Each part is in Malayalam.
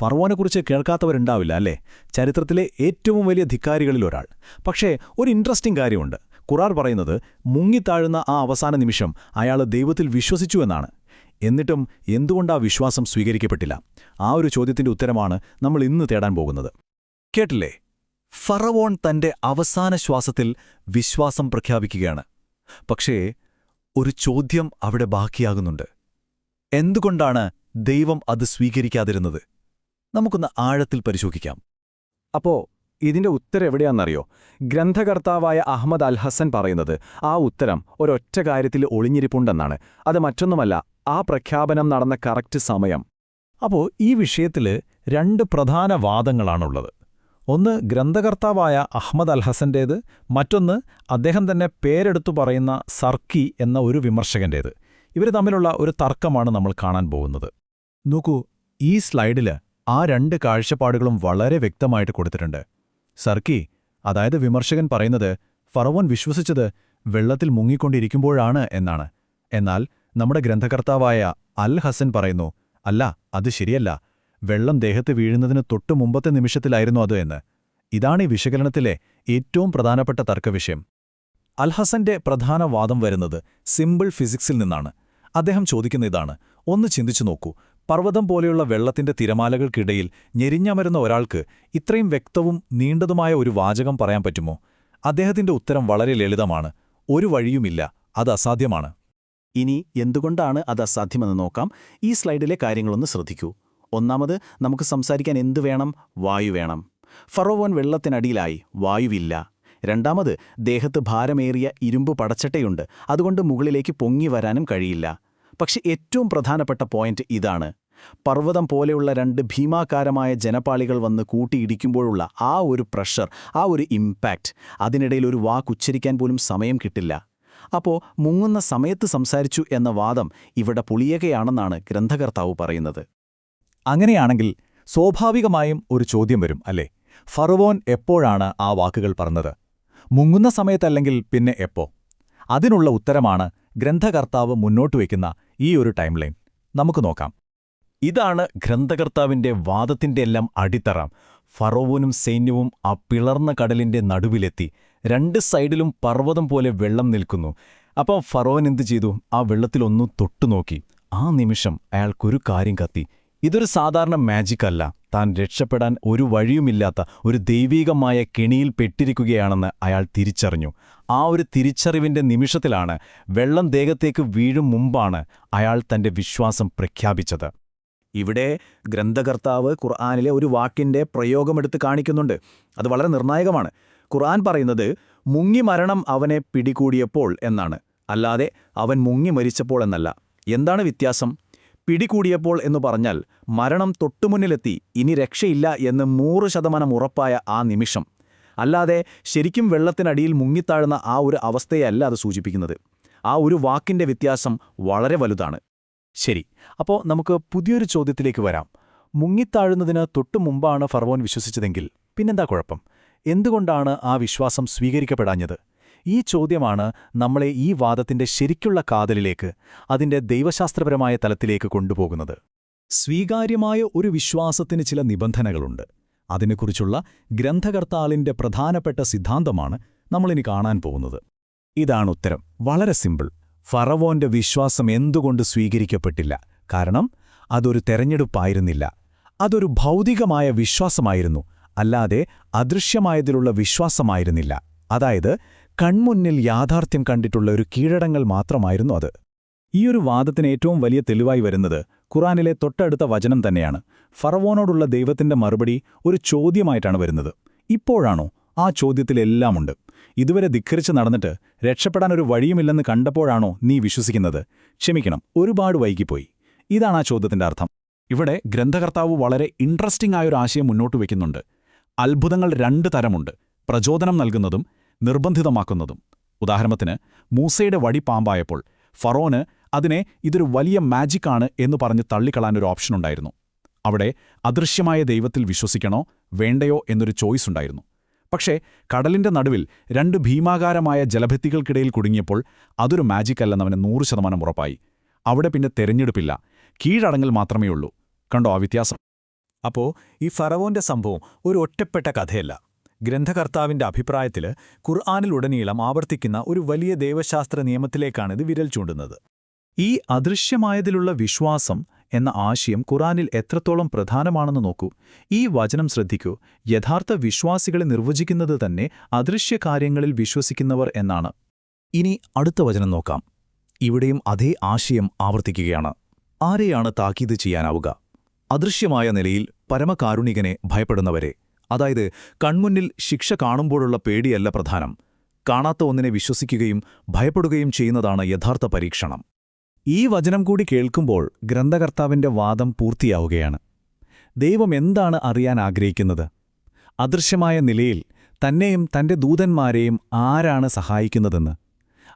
ഫറവോനെക്കുറിച്ച് കേൾക്കാത്തവരുണ്ടാവില്ല അല്ലേ? ചരിത്രത്തിലെ ഏറ്റവും വലിയ ധിക്കാരികളിലൊരാൾ. പക്ഷേ ഒരു ഇൻട്രസ്റ്റിംഗ് കാര്യമുണ്ട്. ഖുർആൻ പറയുന്നത് മുങ്ങിത്താഴുന്ന ആ അവസാന നിമിഷം അയാൾ ദൈവത്തിൽ വിശ്വസിച്ചു എന്നാണ്. എന്നിട്ടും എന്തുകൊണ്ടാ വിശ്വാസം സ്വീകരിക്കപ്പെട്ടില്ല? ആ ഒരു ചോദ്യത്തിന്റെ ഉത്തരമാണ് നമ്മൾ ഇന്ന് തേടാൻ പോകുന്നത്. കേട്ടില്ലേ? ഫറവോൺ തന്റെ അവസാന ശ്വാസത്തിൽ വിശ്വാസം പ്രഖ്യാപിക്കുകയാണ്. പക്ഷേ ഒരു ചോദ്യം അവിടെ ബാക്കിയാകുന്നുണ്ട്. എന്തുകൊണ്ടാണ് ദൈവം അത് സ്വീകരിക്കാതിരുന്നത്? നമുക്കൊന്ന് ആഴത്തിൽ പരിശോധിക്കാം. അപ്പോ ഇതിന്റെ ഉത്തരം എവിടെയാണെന്നറിയോ? ഗ്രന്ഥകർത്താവായ അഹ്മദ് അൽ ഹസൻ പറയുന്നത് ആ ഉത്തരം ഒരൊറ്റ കാര്യത്തിൽ ഒളിഞ്ഞിരിപ്പുണ്ടെന്നാണ്. അത് മറ്റൊന്നുമല്ല, ആ പ്രഖ്യാപനം നടന്ന കറക്റ്റ് സമയം. അപ്പോൾ ഈ വിഷയത്തിൽ രണ്ട് പ്രധാന വാദങ്ങളാണുള്ളത്. ഒന്ന് ഗ്രന്ഥകർത്താവായ അഹ്മദ് അൽ ഹസന്റേത്, മറ്റൊന്ന് അദ്ദേഹം തന്നെ പേരെടുത്തു പറയുന്ന സർക്കി എന്ന ഒരു വിമർശകന്റേത്. ഇവർ തമ്മിലുള്ള ഒരു തർക്കമാണ് നമ്മൾ കാണാൻ പോകുന്നത്. നോക്കൂ, ഈ സ്ലൈഡില് ആ രണ്ട് കാഴ്ചപ്പാടുകളും വളരെ വ്യക്തമായിട്ട് കൊടുത്തിട്ടുണ്ട്. സർക്കി, അതായത് വിമർശകൻ പറയുന്നത് ഫറവോൻ വിശ്വസിച്ചത് വെള്ളത്തിൽ മുങ്ങിക്കൊണ്ടിരിക്കുമ്പോഴാണ് എന്നാണ്. എന്നാൽ നമ്മുടെ ഗ്രന്ഥകർത്താവായ അൽ ഹസൻ പറയുന്നു, അല്ല, അത് ശരിയല്ല, വെള്ളം ദേഹത്ത് വീഴുന്നതിന് തൊട്ടു മുമ്പത്തെ നിമിഷത്തിലായിരുന്നു അത് എന്ന്. ഇതാണ് ഈ വിശകലനത്തിലെ ഏറ്റവും പ്രധാനപ്പെട്ട തർക്കവിഷയം. അൽ ഹസന്റെ പ്രധാന വാദം വരുന്നത് സിമ്പിൾ ഫിസിക്സിൽ നിന്നാണ്. അദ്ദേഹം ചോദിക്കുന്ന ഇതാണ്: ഒന്ന് ചിന്തിച്ചു നോക്കൂ, പർവ്വതം പോലെയുള്ള വെള്ളത്തിന്റെ തിരമാലകൾക്കിടയിൽ ഞെരിഞ്ഞമരുന്ന ഒരാൾക്ക് ഇത്രയും വ്യക്തവും നീണ്ടതുമായ ഒരു വാചകം പറയാൻ പറ്റുമോ? അദ്ദേഹത്തിന്റെ ഉത്തരം വളരെ ലളിതമാണ്: ഒരു വഴിയുമില്ല, അത് അസാധ്യമാണ്. ഇനി എന്തുകൊണ്ടാണ് അത് അസാധ്യമെന്ന് നോക്കാം. ഈ സ്ലൈഡിലെ കാര്യങ്ങളൊന്ന് ശ്രദ്ധിക്കൂ. ഒന്നാമത്, നമുക്ക് സംസാരിക്കാൻ എന്തു വേണം? വായു വേണം. ഫറവോൻ വെള്ളത്തിനടിയിലായി, വായുവില്ല. രണ്ടാമത്, ദേഹത്ത് ഭാരമേറിയ ഇരുമ്പ് പടച്ചട്ടയുണ്ട്, അതുകൊണ്ട് മുകളിലേക്ക് പൊങ്ങി വരാനും കഴിയില്ല. പക്ഷെ ഏറ്റവും പ്രധാനപ്പെട്ട പോയിന്റ് ഇതാണ്: പർവ്വതം പോലെയുള്ള രണ്ട് ഭീമാകാരമായ ജനപാളികൾ വന്ന് കൂട്ടിയിടിക്കുമ്പോഴുള്ള ആ ഒരു പ്രഷർ, ആ ഒരു ഇമ്പാക്റ്റ്, അതിനിടയിൽ ഒരു വാക്കുച്ചരിക്കാൻ പോലും സമയം കിട്ടില്ല. അപ്പോൾ മുങ്ങുന്ന സമയത്ത് സംസാരിച്ചു എന്ന വാദം ഇവിടെ പൊളിയുകയാണെന്നാണ് ഗ്രന്ഥകർത്താവ് പറയുന്നത്. അങ്ങനെയാണെങ്കിൽ സ്വാഭാവികമായും ഒരു ചോദ്യം വരും, അല്ലേ? ഫറവോൻ എപ്പോഴാണ് ആ വാക്കുകൾ പറഞ്ഞത്? മുങ്ങുന്ന സമയത്തല്ലെങ്കിൽ പിന്നെ എപ്പോ? അതിനുള്ള ഉത്തരമാണ് ഗ്രന്ഥകർത്താവ് മുന്നോട്ടുവയ്ക്കുന്ന ഈ ഒരു ടൈം ലൈൻ. നമുക്ക് നോക്കാം. ഇതാണ് ഗ്രന്ഥകർത്താവിന്റെ വാദത്തിന്റെയെല്ലാം അടിത്തറ. ഫറവോനും സൈന്യവും ആ പിളർന്ന കടലിന്റെ നടുവിലെത്തി. രണ്ട് സൈഡിലും പർവ്വതം പോലെ വെള്ളം നിൽക്കുന്നു. അപ്പോൾ ഫറവോൻ എന്തു ചെയ്തു? ആ വെള്ളത്തിലൊന്നു തൊട്ടുനോക്കി. ആ നിമിഷം അയാൾക്കൊരു കാര്യം കത്തി. ഇതൊരു സാധാരണ മാജിക് അല്ല. താൻ രക്ഷപ്പെടാൻ ഒരു വഴിയുമില്ലാത്ത ഒരു ദൈവീകമായ കെണിയിൽ പെട്ടിരിക്കുകയാണെന്ന് അയാൾ തിരിച്ചറിഞ്ഞു. ആ ഒരു തിരിച്ചറിവിന്റെ നിമിഷത്തിലാണ്, വെള്ളം ദേഹത്തേക്ക് വീഴും മുമ്പാണ് അയാൾ തന്റെ വിശ്വാസം പ്രഖ്യാപിച്ചത്. ഇവിടെ ഗ്രന്ഥകർത്താവ് ഖുർആനിലെ ഒരു വാക്കിന്റെ പ്രയോഗമെടുത്ത് കാണിക്കുന്നുണ്ട്. അത് വളരെ നിർണായകമാണ്. ഖുർആൻ പറയുന്നത് മുങ്ങി മരണം അവനെ പിടികൂടിയപ്പോൾ എന്നാണ്, അല്ലാതെ അവൻ മുങ്ങി മരിച്ചപ്പോൾ എന്നല്ല. എന്താണ് വ്യത്യാസം? പിടികൂടിയപ്പോൾ എന്നു പറഞ്ഞാൽ മരണം തൊട്ടുമുന്നിലെത്തി, ഇനി രക്ഷയില്ല എന്ന് 100% ഉറപ്പായ ആ നിമിഷം. അല്ലാതെ ശരിക്കും വെള്ളത്തിനടിയിൽ മുങ്ങിത്താഴുന്ന ആ ഒരു അവസ്ഥയല്ല അത് സൂചിപ്പിക്കുന്നത്. ആ ഒരു വാക്കിന്റെ വ്യത്യാസം വളരെ വലുതാണ്. ശരി, അപ്പോൾ നമുക്ക് പുതിയൊരു ചോദ്യത്തിലേക്ക് വരാം. മുങ്ങിത്താഴുന്നതിന് തൊട്ടു മുമ്പാണ് ഫറവോൻ വിശ്വസിച്ചതെങ്കിൽ പിന്നെന്താ കുഴപ്പം? എന്തുകൊണ്ടാണ് ആ വിശ്വാസം സ്വീകരിക്കപ്പെടാഞ്ഞത്? ഈ ചോദ്യമാണ് നമ്മളെ ഈ വാദത്തിന്റെ ശരിക്കുള്ള കാതലിലേക്ക്, അതിന്റെ ദൈവശാസ്ത്രപരമായ തലത്തിലേക്ക് കൊണ്ടുപോകുന്നത്. സ്വീകാര്യമായ ഒരു വിശ്വാസത്തിന് ചില നിബന്ധനകളുണ്ട്. അതിനെക്കുറിച്ചുള്ള ഗ്രന്ഥകർത്താളിന്റെ പ്രധാനപ്പെട്ട സിദ്ധാന്തമാണ് നമ്മളിനി കാണാൻ പോകുന്നത്. ഇതാണ് ഉത്തരം. വളരെ സിമ്പിൾ. ഫറവോന്റെ വിശ്വാസം എന്തുകൊണ്ട് സ്വീകരിക്കപ്പെട്ടില്ല? കാരണം അതൊരു തെരഞ്ഞെടുപ്പായിരുന്നില്ല. അതൊരു ഭൗതികമായ വിശ്വാസമായിരുന്നു, അല്ലാതെ അദൃശ്യമായതിലുള്ള വിശ്വാസമായിരുന്നില്ല. അതായത് കൺമുന്നിൽ യാഥാർത്ഥ്യം കണ്ടിട്ടുള്ള ഒരു കീഴടങ്ങൽ മാത്രമായിരുന്നു അത്. ഈയൊരു വാദത്തിന് ഏറ്റവും വലിയ തെളിവായി വരുന്നത് ഖുർആനിലെ തൊട്ടടുത്ത വചനം തന്നെയാണ്. ഫറവോനോടുള്ള ദൈവത്തിന്റെ മറുപടി ഒരു ചോദ്യമായിട്ടാണ് വരുന്നത്. ഇപ്പോഴാണോ? ആ ചോദ്യത്തിലെല്ലാമുണ്ട്. ഇതുവരെ ധിക്കരിച്ച് നടന്നിട്ട് രക്ഷപ്പെടാൻ ഒരു വഴിയുമില്ലെന്ന് കണ്ടപ്പോഴാണോ നീ വിശ്വസിക്കുന്നത്? ക്ഷമിക്കണം, ഒരുപാട് വൈകിപ്പോയി. ഇതാണ് ആ ചോദ്യത്തിന്റെ അർത്ഥം. ഇവിടെ ഗ്രന്ഥകർത്താവ് വളരെ ഇൻട്രസ്റ്റിംഗ് ആയൊരു ആശയം മുന്നോട്ട് വയ്ക്കുന്നുണ്ട്. അത്ഭുതങ്ങൾ രണ്ട് തരമുണ്ട്: പ്രചോദനം നൽകുന്നതും നിർബന്ധിതമാക്കുന്നതും. ഉദാഹരണത്തിന്, മൂസയുടെ വടി പാമ്പായപ്പോൾ ഫറോന് അതിനെ ഇതൊരു വലിയ മാജിക്കാണ് എന്ന് പറഞ്ഞ് തള്ളിക്കളാനൊരു ഓപ്ഷനുണ്ടായിരുന്നു. അവിടെ അദൃശ്യമായ ദൈവത്തിൽ വിശ്വസിക്കണോ വേണ്ടയോ എന്നൊരു ചോയ്സ് ഉണ്ടായിരുന്നു. പക്ഷേ കടലിന്റെ നടുവിൽ രണ്ട് ഭീമാകാരമായ ജലഭിത്തികൾക്കിടയിൽ കുടുങ്ങിയപ്പോൾ അതൊരു മാജിക്കല്ലെന്നവന് 100% ഉറപ്പായി. അവിടെ പിന്നെ തെരഞ്ഞെടുപ്പില്ല, കീഴടങ്ങൽ മാത്രമേ ഉള്ളൂ. കണ്ടോ ആ വ്യത്യാസം? അപ്പോൾ ഈ ഫറവോന്റെ സംഭവം ഒരു ഒറ്റപ്പെട്ട കഥയല്ല. ഗ്രന്ഥകർത്താവിന്റെ അഭിപ്രായത്തിൽ ഖുർആനിലുടനീളം ആവർത്തിക്കുന്ന ഒരു വലിയ ദൈവശാസ്ത്ര നിയമത്തിലേക്കാണ് ഇത് വിരൽ ചൂണ്ടുന്നത്. ഈ അദൃശ്യമായതിലുള്ള വിശ്വാസം എന്ന ആശയം ഖുർആനിൽ എത്രത്തോളം പ്രധാനമാണെന്ന് നോക്കൂ. ഈ വചനം ശ്രദ്ധിക്കൂ. യഥാർത്ഥ വിശ്വാസികളെ നിർവചിക്കുന്നത് തന്നെ അദൃശ്യകാര്യങ്ങളിൽ വിശ്വസിക്കുന്നവർ എന്നാണ്. ഇനി അടുത്ത വചനം നോക്കാം. ഇവിടെയും അതേ ആശയം ആവർത്തിക്കുകയാണ്. ആരെയാണ് താക്കീത് ചെയ്യാനാവുക? അദൃശ്യമായ നിലയിൽ പരമകാരുണികനെ ഭയപ്പെടുന്നവരെ. അതായത് കൺമുന്നിൽ ശിക്ഷ കാണുമ്പോഴുള്ള പേടിയല്ല പ്രധാനം. കാണാത്ത ഒന്നിനെ വിശ്വസിക്കുകയും ഭയപ്പെടുകയും ചെയ്യുന്നതാണ് യഥാർത്ഥ പരീക്ഷണം. ഈ വചനം കൂടി കേൾക്കുമ്പോൾ ഗ്രന്ഥകർത്താവിന്റെ വാദം പൂർത്തിയാവുകയാണ്. ദൈവം എന്താണ് അറിയാൻ ആഗ്രഹിക്കുന്നത്? അദൃശ്യമായ നിലയിൽ തന്നെയും തന്റെ ദൂതന്മാരെയും ആരാണ് സഹായിക്കുന്നതെന്ന്.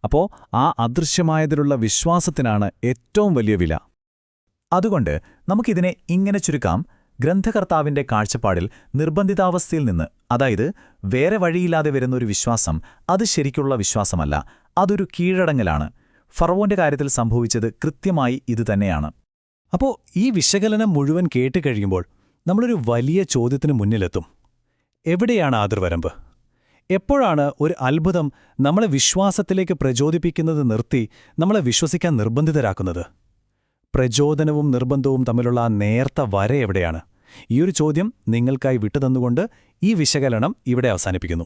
അപ്പോൾ ആ അദൃശ്യമായതിലുള്ള വിശ്വാസത്തിനാണ് ഏറ്റവും വലിയ വില. അതുകൊണ്ട് നമുക്കിതിനെ ഇങ്ങനെ ചുരുക്കാം. ഗ്രന്ഥകർത്താവിന്റെ കാഴ്ചപ്പാടിൽ നിർബന്ധിതാവസ്ഥയിൽ നിന്ന്, അതായത് വേറെ വഴിയില്ലാതെ വരുന്നൊരു വിശ്വാസം, അത് ശരിക്കുള്ള വിശ്വാസമല്ല, അതൊരു കീഴടങ്ങലാണ്. ഫറവോന്റെ കാര്യത്തിൽ സംഭവിച്ചത് കൃത്യമായി ഇതുതന്നെയാണ്. അപ്പോൾ ഈ വിശകലനം മുഴുവൻ കേട്ടുകഴിയുമ്പോൾ നമ്മളൊരു വലിയ ചോദ്യത്തിന് മുന്നിലെത്തും. എവിടെയാണ് അതിർവരമ്പ്? എപ്പോഴാണ് ഒരു അത്ഭുതം നമ്മളെ വിശ്വാസത്തിലേക്ക് പ്രചോദിപ്പിക്കുന്നത് നിർത്തി നമ്മളെ വിശ്വസിക്കാൻ നിർബന്ധിതരാക്കുന്നത്? പ്രചോദനവും നിർബന്ധവും തമ്മിലുള്ള ആ നേർത്ത വര എവിടെയാണ്? ഈയൊരു ചോദ്യം നിങ്ങൾക്കായി വിട്ടുതന്നുകൊണ്ട് ഈ വിശകലനം ഇവിടെ അവസാനിപ്പിക്കുന്നു.